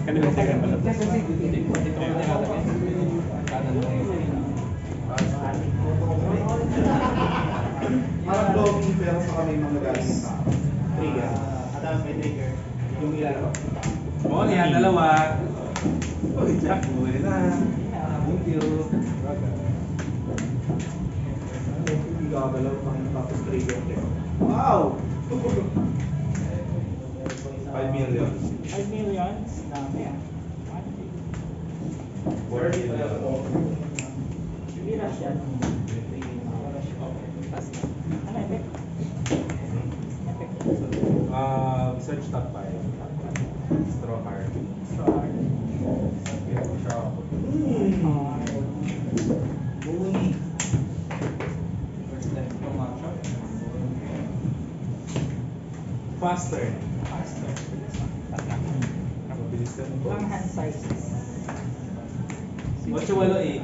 Kanina second pala. Parang logging pero sa kami mga galing sa trigger. Tapos may trigger. Yung ilalaro. Oo, yan, dalawa. Uy, Jack, buhay na. Thank you. Hindi ka galaw pang tapos trigger. Wow! 5 million. 5 million? Dami ah. 40 million. Hindi rush yan. Ano effect? Effect. Search top 5. Straw card. Star. Buhay. Faster. Faster. Mabilis ka ng Ang hand sizes. 8-8.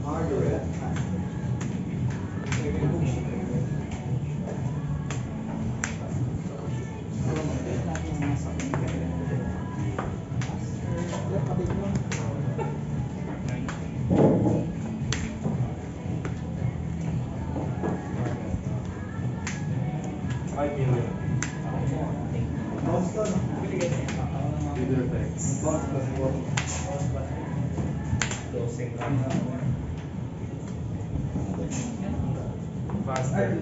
Margaret. $5 million. Boston. Leader effects. Faster.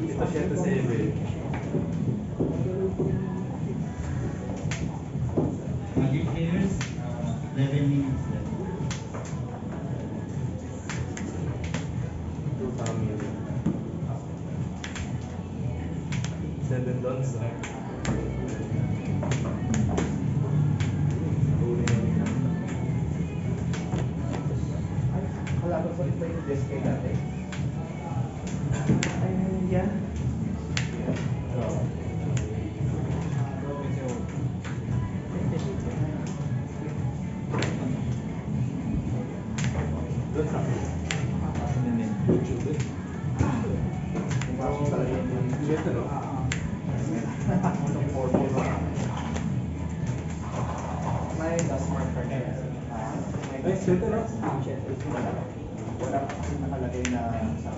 Ito siya to 7. Magic players, 11 minutes left. 2 million. 7 dons. Kalaban ko rin ba yung desk kay dati? Ay, yan. Doon sa YouTube. Pumasok talaga yung Ito, no? may last mark card na yan. Ay, ito, no? Wala kasing nakalagay na sa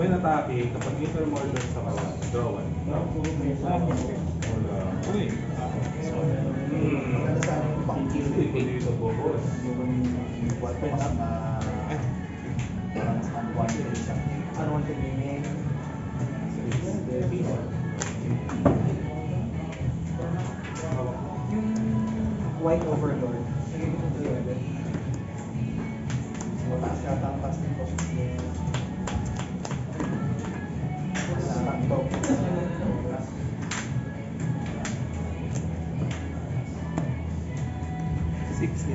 When attacking, kapag enter more than sa kawan, draw 1. Wala. Uy. maganda sana yung pang-kill. Hindi ko dito po, boss. Yung buwan ko kasi na parang unwanted siya. Unwanted meaning yung white overlord. Mataas yata ang taas ng cost niya. Sakto. 60.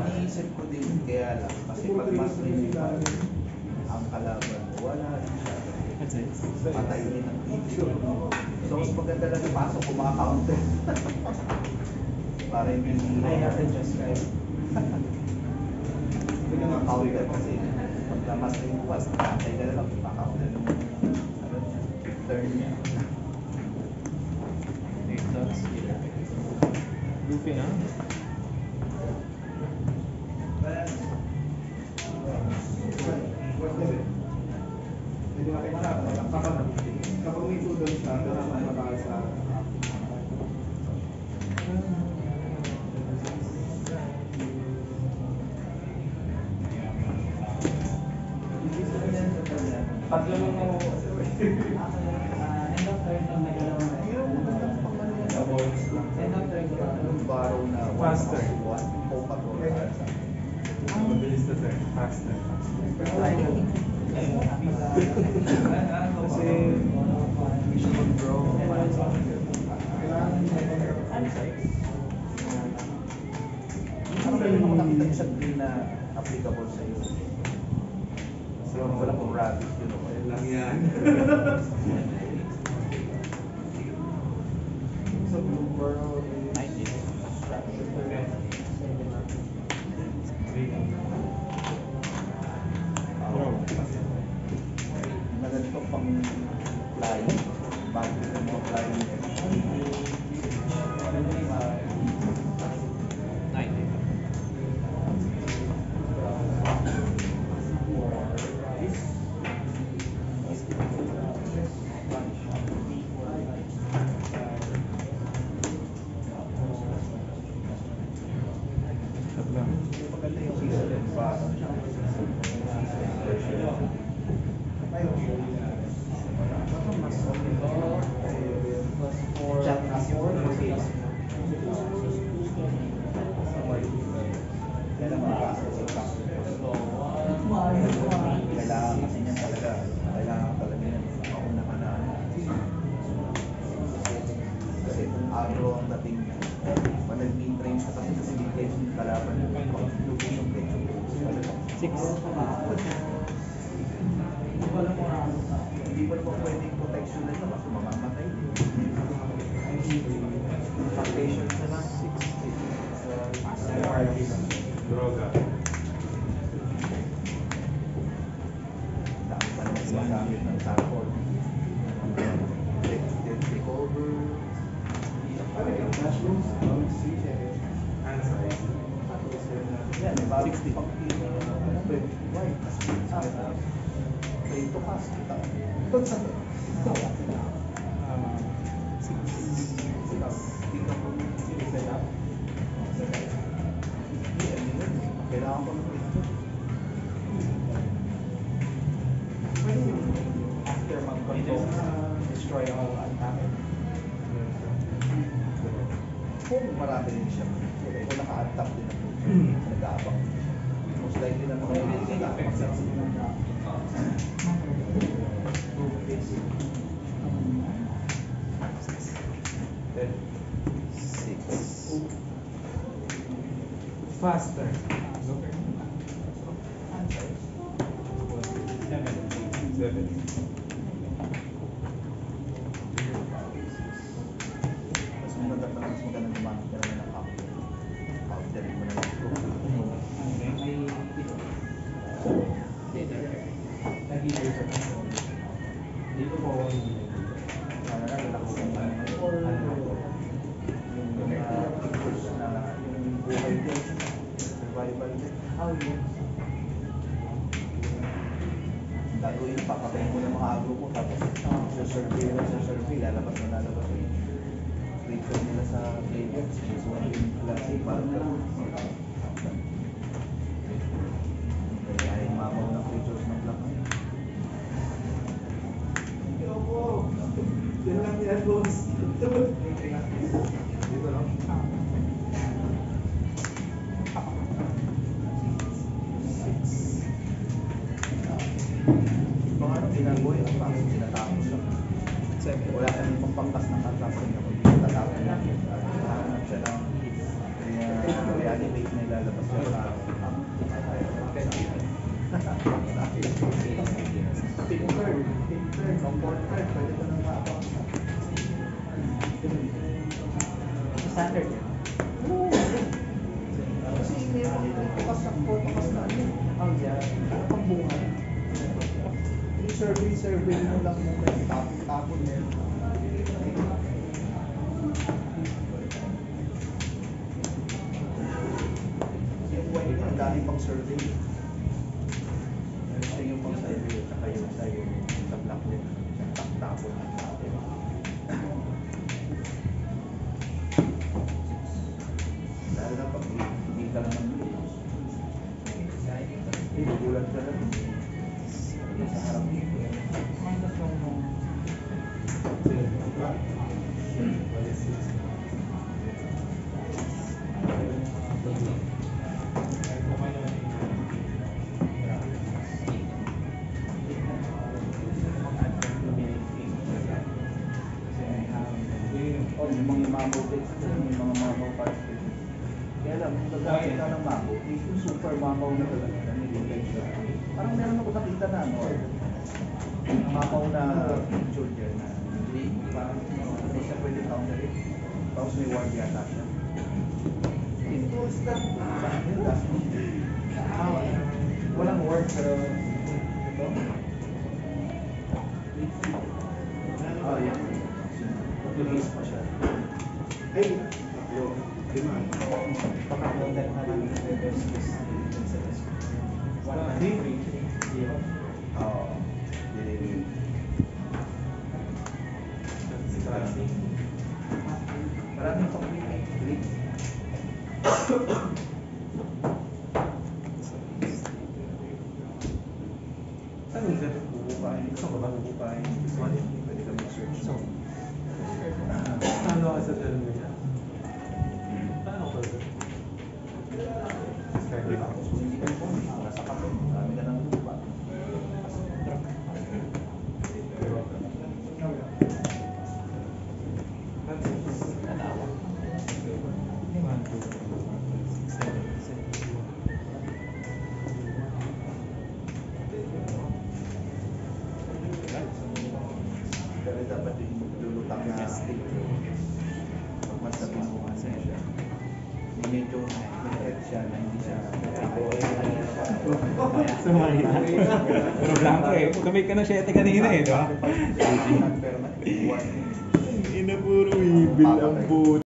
Iniisip ko din kaya lang kasi pag mas principal ang kalaban wala rin siya patay din ang video. So mas maganda lang ipasok ko mga counter para hindi just kayo hindi mga counter kasi pag mas principal patay ka na lang ipaka-counter turn niya. Goofy na. Pag naman mo, end of turn lang nagalaw na. Avoids lang. End of turn ko lang. Yung baro na Faster. 1 po pa to. Mabilis na turn. Faster. Kasi, Hindi siya mag-draw. Ano ba yung mga nakita niyo sa green na applicable sa iyo? Yung wala kong rabbit yun. Ayun lang yan. Sa blue world, na ganito pang flying, bago yung mga flying. Maganda yung season pa. Kailangan kasi niyan talaga. Kailangan talaga yan. Ako na ka na. Kasi kung agro ang dating niya, pag nag-mid-range ka kasi mid-range yung kalaban yung location range. Hindi mo naman pwedeng protection na ito kasi mamamatay. Foundation na lang. Droga. Dami pa naman sinagamit ng tackle. Take over. Hand size. Yan, may bago pang right. Play to pass. Ito sa kailangan ko ng ito. Pwede yung after mag-control, destroy all attack. Kung marami rin siya, kung naka-attack din ako, nag-aabang. Most likely na mga Faster. Seven. mas maganda gumamit ka naman ng counter. Counter mo na lang. Dito po ako Sana lang lang kung or yung pictures na yung buhay din, survival din. Yun. Gagawin, papatayin mo ng mga agro ko tapos sa survey, lalabas yung creature nila sa playbox. So, yung klase, parang kaya yung mamaw ng creatures ng black. Yan lang yan, boss. Dito lang. Mga ginagawa yung ang sinatapos siya. Wala ka nang pampangkas ng atapos niya kung hindi tatapos niya. Hanap siya ng reanimate na ilalabas siya sa pink card, comfort card, pwede ko nang maabang. Standard. Kasi meron bukas na bukas na ano. Oh, yeah. Ang buhay. Yung survey mo lang muna yung tapon niya. Yung buhay niya, ang dami pang survey. Siya yung pang survey, saka yung sa black din. Tapon. Lalo na pag hindi ka naman hindi, bubulan ka lang. Sa harap umapaw na talaga. Nanilipay siya. Parang meron ako nakita na ano. Umapaw na picture dyan na parang hindi siya pwede counter-hit. Tapos may ward yata siya. Tools na. Saan yun? Walang word pero ito. Oh, yeah. Release pa siya. Ay, tatlo. Lima. Pagkakundan na lang yung best is 193. Oo. Delivery. Maraming pang-click. Click. Ano sir? Bubukain. Gusto ko ba bubukain? Pwede ka mag-search. Ano ka sa dalawa niya? Paano ko sir? Tapos kung hindi ka po, nasa kape. Marami ka ng lupa. Natawa. Pero dapat yung lulutang na stick. Pag masabi mo ano siya. Yung medyo may head siya na hindi siya. Sumali na. Pero blanco eh. Kamay ka ng 7 kanina eh, di ba? Pero na, Ina puro ibil ang buto.